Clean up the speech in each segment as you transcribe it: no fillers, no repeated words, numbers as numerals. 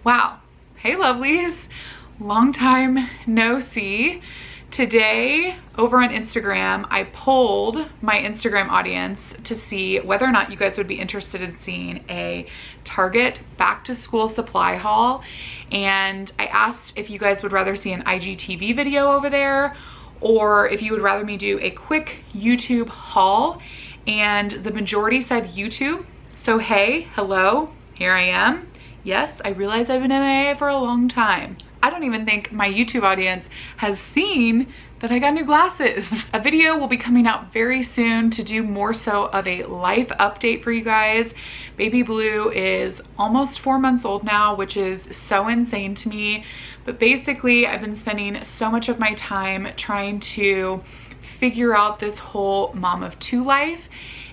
Wow. Hey lovelies, long time no see. Today over on Instagram, I polled my Instagram audience to see whether or not you guys would be interested in seeing a Target back to school supply haul. And I asked if you guys would rather see an IGTV video over there or if you would rather me do a quick YouTube haul. And the majority said YouTube. So hey, hello, here I am. Yes, I realize I've been MIA for a long time. I don't even think my YouTube audience has seen that I got new glasses. A video will be coming out very soon to do more so of a life update for you guys. Baby Blue is almost 4 months old now, which is so insane to me. But basically, I've been spending so much of my time trying to figure out this whole mom of two life.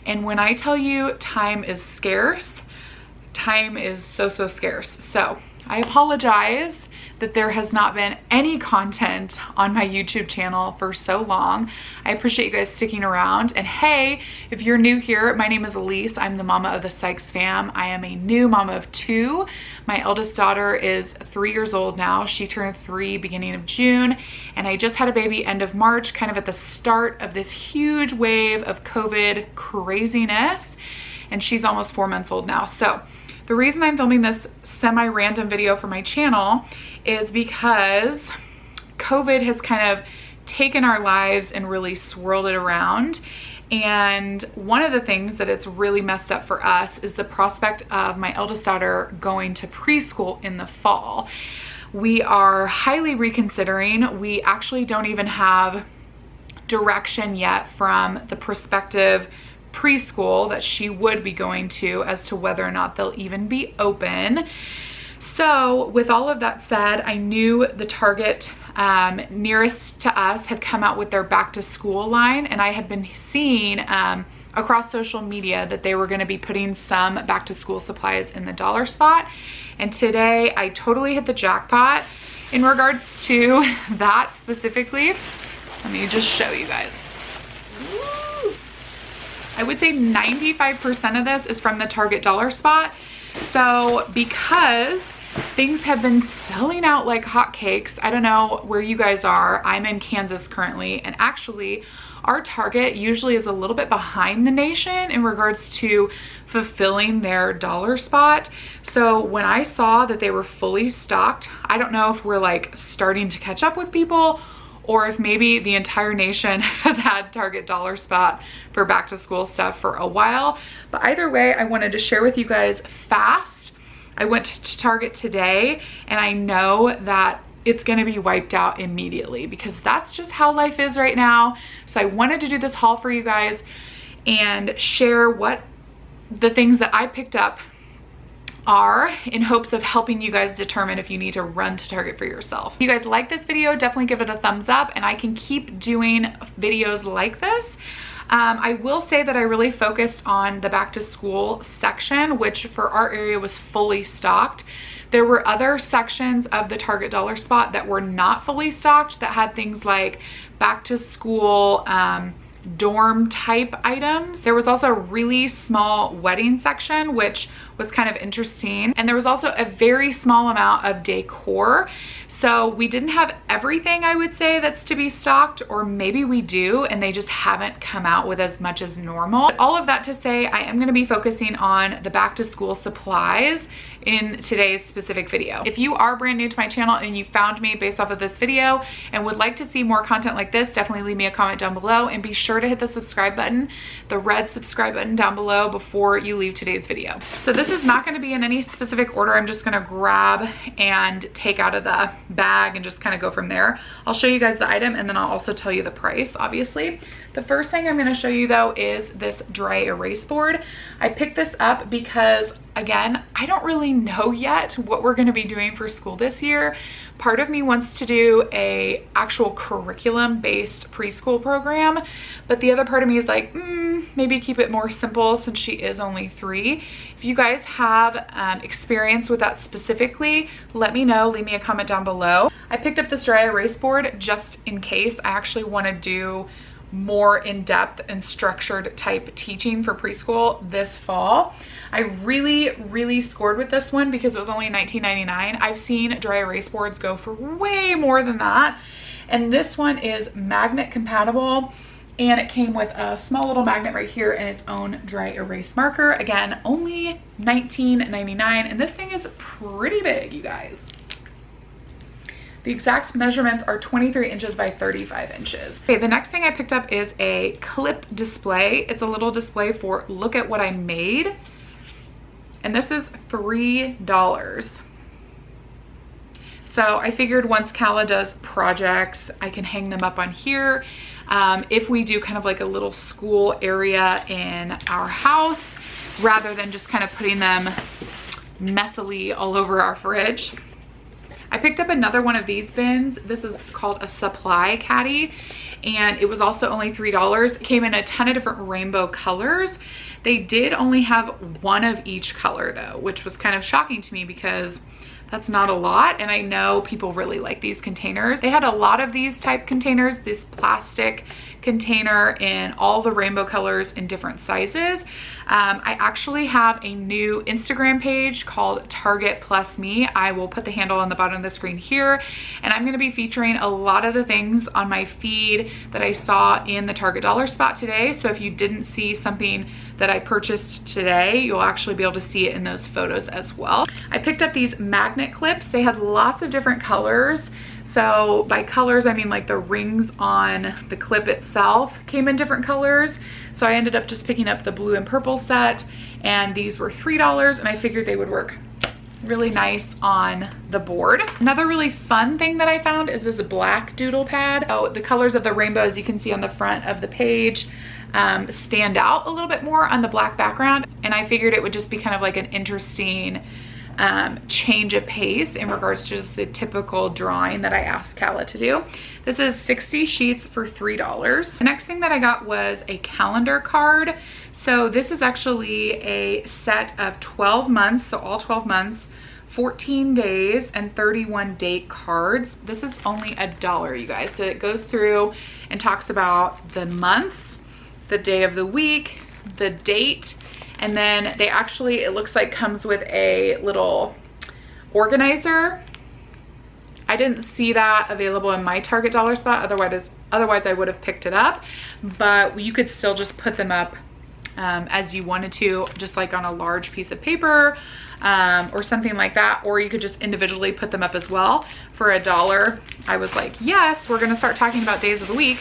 And when I tell you time is scarce, time is so scarce. So I apologize that there has not been any content on my YouTube channel for so long. I appreciate you guys sticking around. And hey, if you're new here, my name is Alyse. I'm the mama of the Sykes fam. I am a new mama of two. My eldest daughter is 3 years old now. She turned 3 beginning of June. And I just had a baby end of March, kind of at the start of this huge wave of COVID craziness. And she's almost 4 months old now. So the reason I'm filming this semi-random video for my channel is because COVID has kind of taken our lives and really swirled it around. And one of the things that it's really messed up for us is the prospect of my eldest daughter going to preschool in the fall. We are highly reconsidering. We actually don't even have direction yet from the prospective preschool that she would be going to as to whether or not they'll even be open. So with all of that said, I knew the Target nearest to us had come out with their back to school line, and I had been seeing across social media that they were going to be putting some back to school supplies in the dollar spot. And today I totally hit the jackpot in regards to that specifically. Let me just show you guys. I would say 95% of this is from the Target dollar spot. So because things have been selling out like hotcakes, I don't know where you guys are. I'm in Kansas currently, and actually our Target usually is a little bit behind the nation in regards to fulfilling their dollar spot. So when I saw that they were fully stocked, I don't know if we're like starting to catch up with people or if maybe the entire nation has had Target dollar spot for back to school stuff for a while. But either way, I wanted to share with you guys fast. I went to Target today and I know that it's gonna be wiped out immediately because that's just how life is right now. So I wanted to do this haul for you guys and share what the things that I picked up are in hopes of helping you guys determine if you need to run to Target for yourself. If you guys like this video, definitely give it a thumbs up and I can keep doing videos like this. I will say that I really focused on the back to school section, which for our area was fully stocked. There were other sections of the Target dollar spot that were not fully stocked that had things like back to school dorm type items. There was also a really small wedding section, which was kind of interesting. And there was also a very small amount of decor. So we didn't have everything, I would say, that's to be stocked, or maybe we do and they just haven't come out with as much as normal. But all of that to say, I am going to be focusing on the back to school supplies in today's specific video. If you are brand new to my channel and you found me based off of this video and would like to see more content like this, definitely leave me a comment down below and be sure to hit the subscribe button, the red subscribe button down below before you leave today's video. So this is not going to be in any specific order. I'm just going to grab and take out of the bag and just kind of go from there. I'll show you guys the item and then I'll also tell you the price, obviously. The first thing I'm going to show you though is this dry erase board. I picked this up because, again, I don't really know yet what we're going to be doing for school this year. Part of me wants to do a actual curriculum based preschool program, but the other part of me is like, maybe keep it more simple since she is only 3. If you guys have experience with that specifically, let me know, leave me a comment down below. I picked up this dry erase board just in case I actually want to do more in-depth and structured type teaching for preschool this fall. I really scored with this one because it was only $19.99. I've seen dry erase boards go for way more than that. And this one is magnet compatible, and it came with a small little magnet right here and its own dry erase marker. Again, only $19.99, and this thing is pretty big, you guys. The exact measurements are 23 inches by 35 inches. Okay, the next thing I picked up is a clip display. It's a little display for look at what I made. And this is $3. So I figured once Kala does projects, I can hang them up on here. If we do kind of like a little school area in our house, rather than just kind of putting them messily all over our fridge. I picked up another one of these bins. This is called a supply caddy, and it was also only $3. It came in a ton of different rainbow colors. They did only have one of each color though, which was kind of shocking to me because that's not a lot, and I know people really like these containers. They had a lot of these type containers, this plastic container in all the rainbow colors in different sizes. I actually have a new Instagram page called Target Plus Me. I will put the handle on the bottom of the screen here, and I'm gonna be featuring a lot of the things on my feed that I saw in the Target dollar spot today. So if you didn't see something that I purchased today, you'll actually be able to see it in those photos as well. I picked up these magnet clips. They had lots of different colors. So by colors, I mean like the rings on the clip itself came in different colors. So I ended up just picking up the blue and purple set, and these were $3, and I figured they would work really nice on the board. Another really fun thing that I found is this black doodle pad. So the colors of the rainbow, as you can see on the front of the page, stand out a little bit more on the black background, and I figured it would just be kind of like an interesting change of pace in regards to just the typical drawing that I asked Kala to do. This is 60 sheets for $3. The next thing that I got was a calendar card. So this is actually a set of 12 months, so all 12 months, 14 days and 31 date cards. This is only $1, you guys. So it goes through and talks about the months, the day of the week, the date, and then they actually, it looks like comes with a little organizer. I didn't see that available in my Target dollar spot, otherwise I would have picked it up, but you could still just put them up as you wanted to, just like on a large piece of paper or something like that, or you could just individually put them up as well for $1. I was like, yes, we're gonna start talking about days of the week.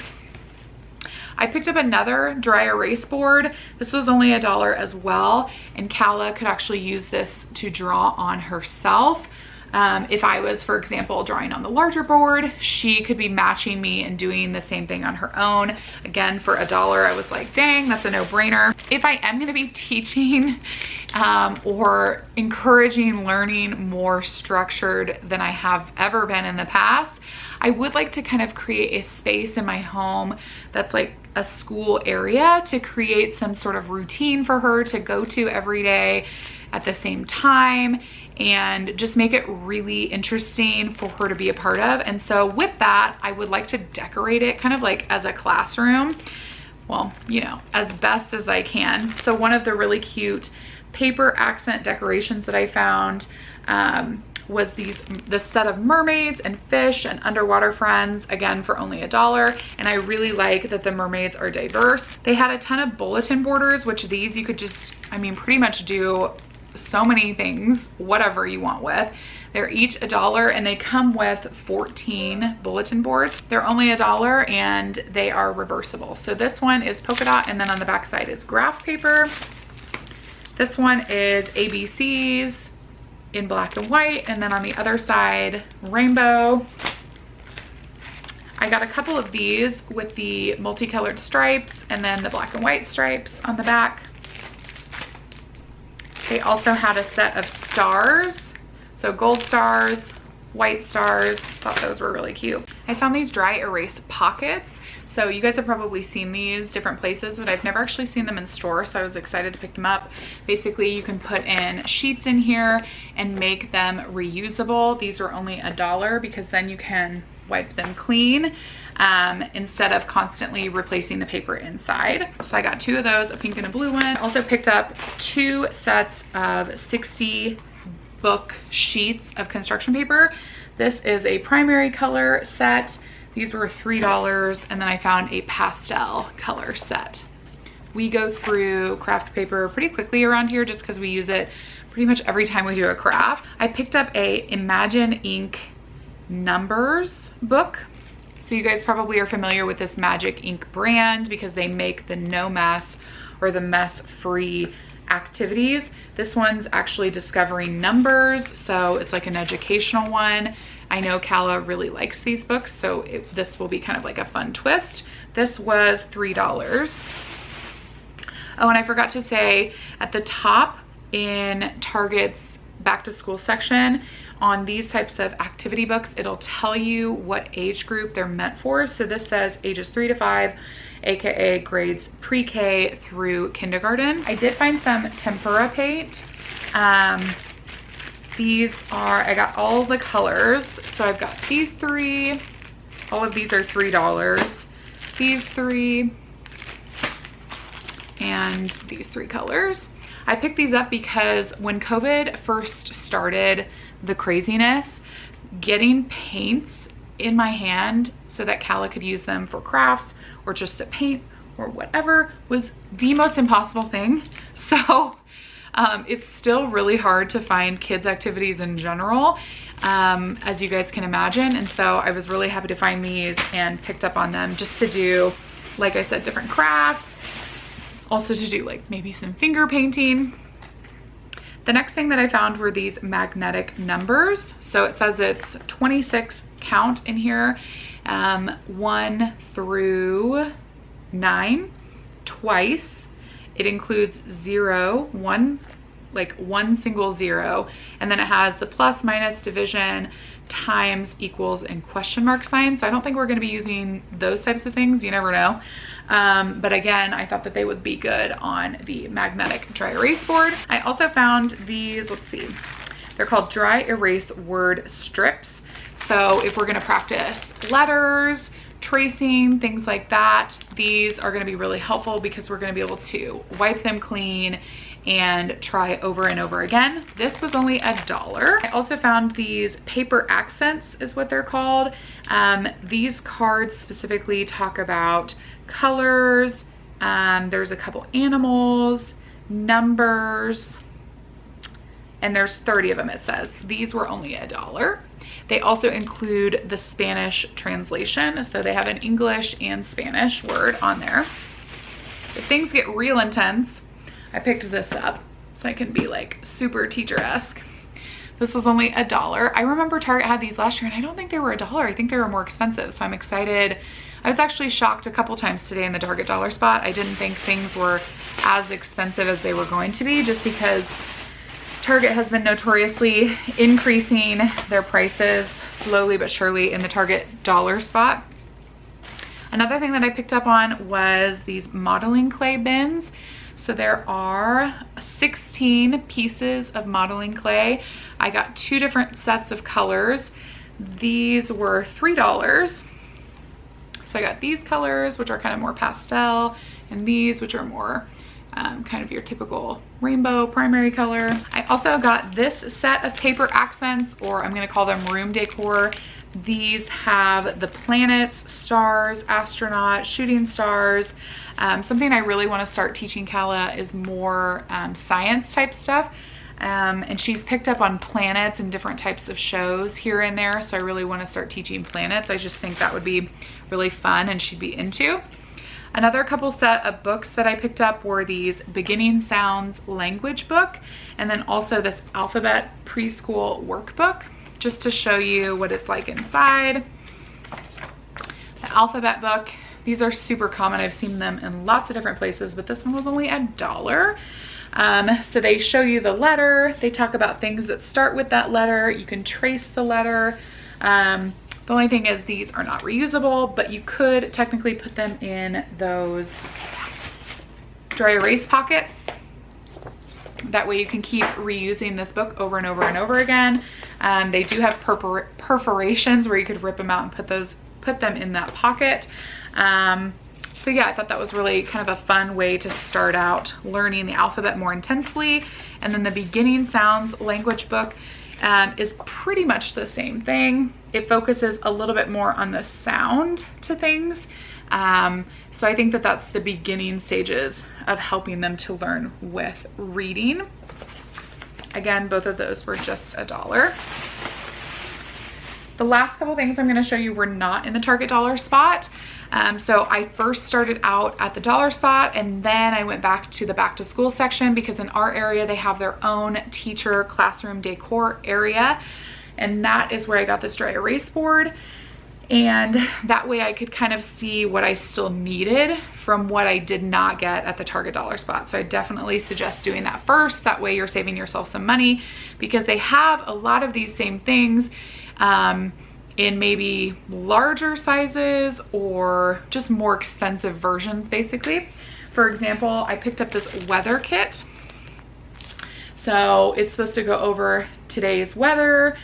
I picked up another dry erase board. This was only $1 as well, and Kala could actually use this to draw on herself. If I was, for example, drawing on the larger board, she could be matching me and doing the same thing on her own. Again, for $1, I was like, dang, that's a no-brainer. If I am gonna be teaching or encouraging learning more structured than I have ever been in the past, I would like to kind of create a space in my home that's like a school area to create some sort of routine for her to go to every day at the same time, and just make it really interesting for her to be a part of. And so with that, I would like to decorate it kind of like as a classroom. Well, you know, as best as I can. So one of the really cute paper accent decorations that I found was this set of mermaids and fish and underwater friends, again for only $1. And I really like that the mermaids are diverse. They had a ton of bulletin borders, which these you could just, I mean, pretty much do so many things, whatever you want with. They're each $1, and they come with 14 bulletin boards. They're only $1, and they are reversible. So this one is polka dot, and then on the back side is graph paper. This one is ABCs in black and white, and then on the other side, rainbow. I got a couple of these with the multicolored stripes and then the black and white stripes on the back. They also had a set of stars, so gold stars, white stars. Thought those were really cute. I found these dry erase pockets. So you guys have probably seen these different places, but I've never actually seen them in store, so I was excited to pick them up. Basically, you can put in sheets in here and make them reusable. These are only $1 because then you can wipe them clean instead of constantly replacing the paper inside. So I got 2 of those, a pink and a blue one. I also picked up 2 sets of 60 book sheets of construction paper. This is a primary color set. These were $3, and then I found a pastel color set. We go through craft paper pretty quickly around here just because we use it pretty much every time we do a craft. I picked up a Imagine Ink numbers book. So you guys probably are familiar with this Magic Ink brand because they make the no mess or the mess free activities. This one's actually discovering numbers, so it's like an educational one. I know Kala really likes these books, so this will be kind of like a fun twist. This was $3. Oh, and I forgot to say at the top in Target's back to school section, on these types of activity books, it'll tell you what age group they're meant for. So this says ages 3 to 5, aka grades pre-K through kindergarten. I did find some tempera paint. These are, I got all the colors. So I've got these 3, all of these are $3. These 3, and these 3 colors. I picked these up because when COVID first started the craziness, getting paints in my hand so that Kala could use them for crafts or just to paint or whatever was the most impossible thing. So it's still really hard to find kids activities in general, as you guys can imagine. And so I was really happy to find these and picked up on them just to do, like I said, different crafts. Also to do like maybe some finger painting. The next thing that I found were these magnetic numbers. So it says it's 26 count in here, 1 through 9 twice. It includes 0, 1, like 1 single 0, and then it has the plus, minus, division, times, equals, and question mark signs. So I don't think we're going to be using those types of things. You never know. But again, I thought that they would be good on the magnetic dry erase board. I also found these, let's see, they're called dry erase word strips. So if we're going to practice letters, tracing, things like that, these are going to be really helpful because we're going to be able to wipe them clean and try over and over again. This was only $1. I also found these paper accents is what they're called. These cards specifically talk about colors. There's a couple animals, numbers, and there's 30 of them, it says. These were only $1. They also include the Spanish translation. So they have an English and Spanish word on there. If things get real intense, I picked this up so I can be like super teacher-esque. This was only $1. I remember Target had these last year and I don't think they were $1. I think they were more expensive. So I'm excited. I was actually shocked a couple times today in the Target dollar spot. I didn't think things were as expensive as they were going to be, just because Target has been notoriously increasing their prices slowly but surely in the Target dollar spot. Another thing that I picked up on was these modeling clay bins. So there are 16 pieces of modeling clay. I got 2 different sets of colors. These were $3. So I got these colors, which are kind of more pastel, and these, which are more kind of your typical rainbow primary color. I also got this set of paper accents, or I'm going to call them room decor. These have the planets, stars, astronauts, shooting stars. Something I really want to start teaching Kala is more science type stuff. And she's picked up on planets and different types of shows here and there. So I really want to start teaching planets. I just think that would be really fun and she'd be into. Another couple set of books that I picked up were these Beginning Sounds language book, and then also this alphabet preschool workbook, just to show you what it's like inside. The alphabet book, these are super common. I've seen them in lots of different places, but this one was only $1. So they show you the letter. They talk about things that start with that letter. You can trace the letter. The only thing is these are not reusable, but you could technically put them in those dry erase pockets. That way you can keep reusing this book over and over and over again. They do have perforations where you could rip them out and put them in that pocket. So yeah, I thought that was really kind of a fun way to start out learning the alphabet more intensely. And then the beginning sounds language book is pretty much the same thing. It focuses a little bit more on the sound to things. So I think that that's the beginning stages of helping them to learn with reading. Again, both of those were just $1. The last couple things I'm going to show you were not in the Target dollar spot. So I first started out at the dollar spot, and then I went back to the back to school section because in our area they have their own teacher classroom decor area, and that is where I got this dry erase board. And that way I could kind of see what I still needed from what I did not get at the Target dollar spot. So I definitely suggest doing that first. That way you're saving yourself some money, because they have a lot of these same things in maybe larger sizes or just more expensive versions basically. For example, I picked up this weather kit. So it's supposed to go over today's weather.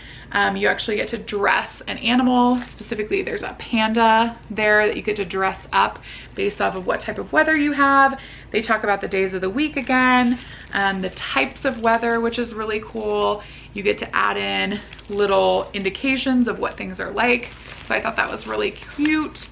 You actually get to dress an animal. Specifically, there's a panda there that you get to dress up based off of what type of weather you have. They talk about the days of the week again, the types of weather, which is really cool. You get to add in little indications of what things are like. So I thought that was really cute.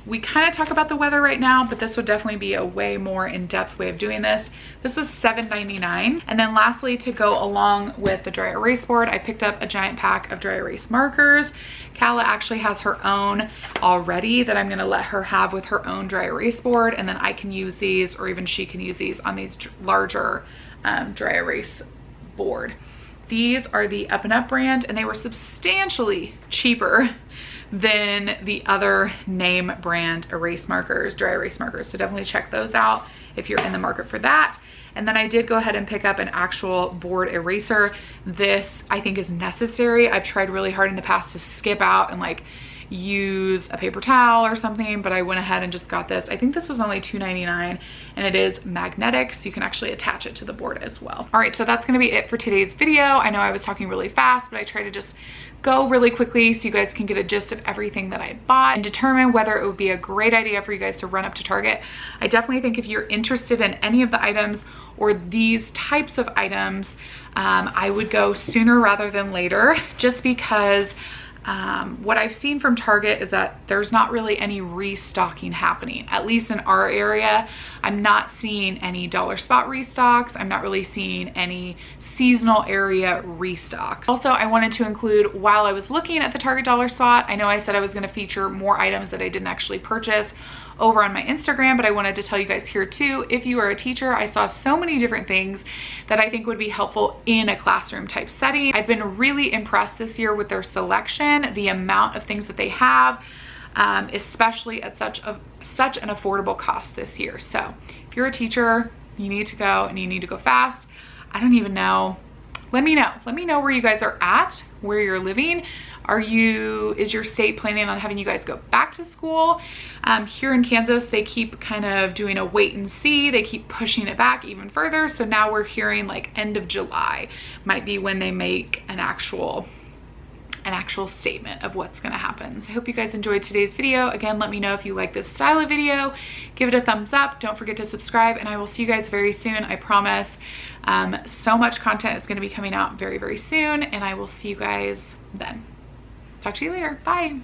We kind of talk about the weather right now, but this would definitely be a way more in-depth way of doing this. This was $7.99. And then lastly, to go along with the dry erase board, I picked up a giant pack of dry erase markers. Kala actually has her own already that I'm gonna let her have with her own dry erase board, and then I can use these, or even she can use these on these larger dry erase board. These are the Up and Up brand, and they were substantially cheaper than the other name brand erase markers, dry erase markers. So definitely check those out if you're in the market for that. And then I did go ahead and pick up an actual board eraser. This I think is necessary. I've tried really hard in the past to skip out and like use a paper towel or something, but I went ahead and just got this. I think this was only $2.99, and it is magnetic, so you can actually attach it to the board as well. All right, so that's gonna be it for today's video. I know I was talking really fast, but I try to just go really quickly so you guys can get a gist of everything that I bought and determine whether it would be a great idea for you guys to run up to Target. I definitely think if you're interested in any of the items or these types of items, I would go sooner rather than later, just because what I've seen from Target is that there's not really any restocking happening. At least in our area, I'm not seeing any dollar spot restocks. I'm not really seeing any seasonal area restocks. Also, I wanted to include, while I was looking at the Target dollar spot, I know I said I was going to feature more items that I didn't actually purchase over on my Instagram, but I wanted to tell you guys here too, if you are a teacher, I saw so many different things that I think would be helpful in a classroom type setting. I've been really impressed this year with their selection, the amount of things that they have, especially at such an affordable cost this year. So if you're a teacher, you need to go, and you need to go fast. I don't even know. Let me know where you guys are at, where you're living. Is your state planning on having you guys go back to school? Here in Kansas, they keep kind of doing a wait and see. They keep pushing it back even further. So now we're hearing like end of July might be when they make an actual statement of what's gonna happen. So I hope you guys enjoyed today's video. Again, let me know if you like this style of video. Give it a thumbs up. Don't forget to subscribe, and I will see you guys very soon. I promise. So much content is gonna be coming out very, very soon, and I will see you guys then. Talk to you later. Bye.